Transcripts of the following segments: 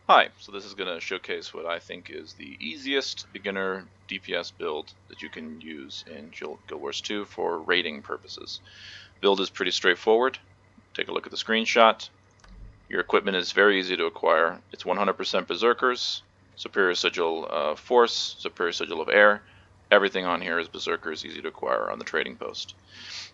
Hi, so this is going to showcase what I think is the easiest beginner DPS build that you can use in Guild Wars 2 for raiding purposes. Build is pretty straightforward. Take a look at the screenshot. Your equipment is very easy to acquire. It's 100% Berserkers, Superior Sigil of Force, Superior Sigil of Air. Everything on here is Berserkers, easy to acquire on the trading post.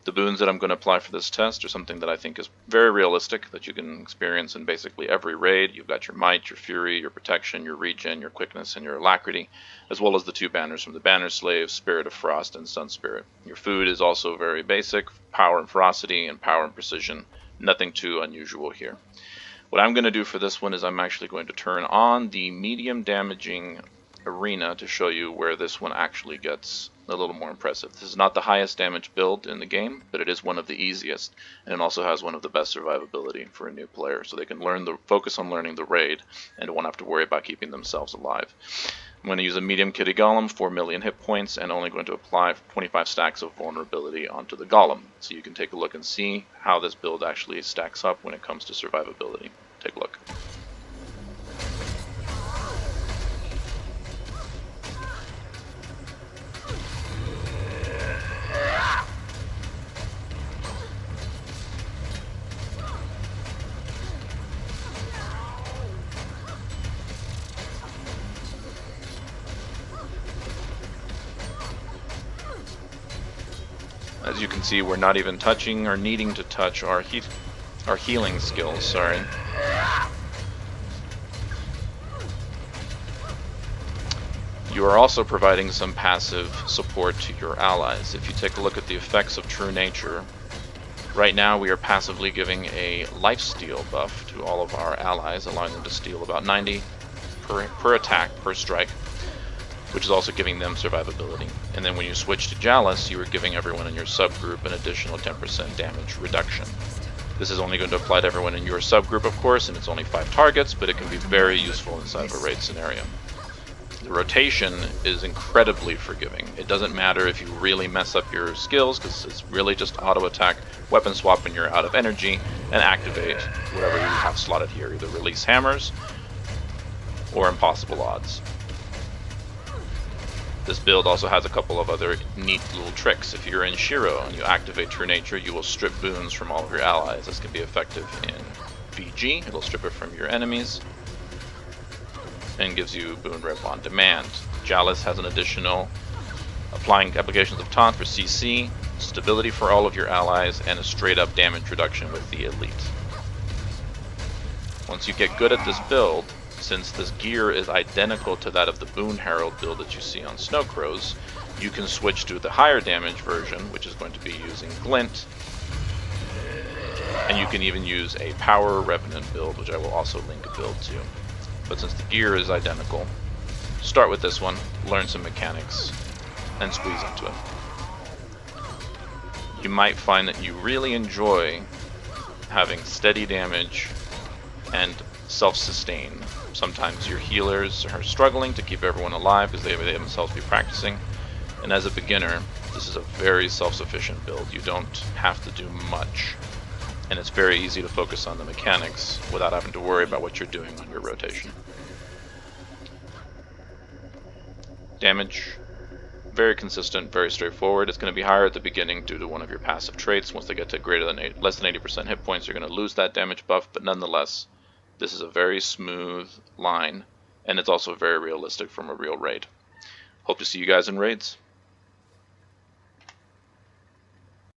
The boons that I'm going to apply for this test are something that I think is very realistic, that you can experience in basically every raid. You've got your Might, your Fury, your Protection, your Regen, your Quickness, and your Alacrity, as well as the two banners from the Banner Slave, Spirit of Frost, and Sun Spirit. Your food is also very basic, Power and Ferocity, and Power and Precision. Nothing too unusual here. What I'm going to do for this one is I'm actually going to turn on the medium damaging arena to show you where this one actually gets a little more impressive. This is not the highest damage build in the game, but it is one of the easiest, and it also has one of the best survivability for a new player, so they can focus on learning the raid and won't have to worry about keeping themselves alive. I'm going to use a medium kitty golem, 4 million hit points, and only going to apply 25 stacks of vulnerability onto the golem. So you can take a look and see how this build actually stacks up when it comes to survivability. Take a look. As you can see, we're not even touching or needing to touch our healing skills, sorry. You are also providing some passive support to your allies. If you take a look at the effects of True Nature, right now we are passively giving a lifesteal buff to all of our allies, allowing them to steal about 90 per attack, per strike, which is also giving them survivability. And then when you switch to Chalice, you are giving everyone in your subgroup an additional 10% damage reduction. This is only going to apply to everyone in your subgroup, of course, and it's only 5 targets, but it can be very useful inside of a raid scenario. The rotation is incredibly forgiving. It doesn't matter if you really mess up your skills, because it's really just auto attack, weapon swap when you're out of energy, and activate whatever you have slotted here, either release hammers or impossible odds. This build also has a couple of other neat little tricks. If you're in Shiro and you activate True Nature, you will strip boons from all of your allies. This can be effective in VG, it'll strip it from your enemies, and gives you boon rip on demand. Chalice has an additional applying applications of taunt for CC, stability for all of your allies, and a straight up damage reduction with the elite. Once you get good at this build, since this gear is identical to that of the Boon Herald build that you see on Snowcrows, you can switch to the higher damage version, which is going to be using Glint, and you can even use a Power Revenant build, which I will also link a build to. But since the gear is identical, start with this one, learn some mechanics, and squeeze into it. You might find that you really enjoy having steady damage and self-sustain. Sometimes your healers are struggling to keep everyone alive because they themselves be practicing. And as a beginner, this is a very self-sufficient build. You don't have to do much. And it's very easy to focus on the mechanics without having to worry about what you're doing on your rotation. Damage, very consistent, very straightforward. It's going to be higher at the beginning due to one of your passive traits. Once they get to less than 80% hit points, you're going to lose that damage buff, but nonetheless, this is a very smooth line, and it's also very realistic from a real raid. Hope to see you guys in raids.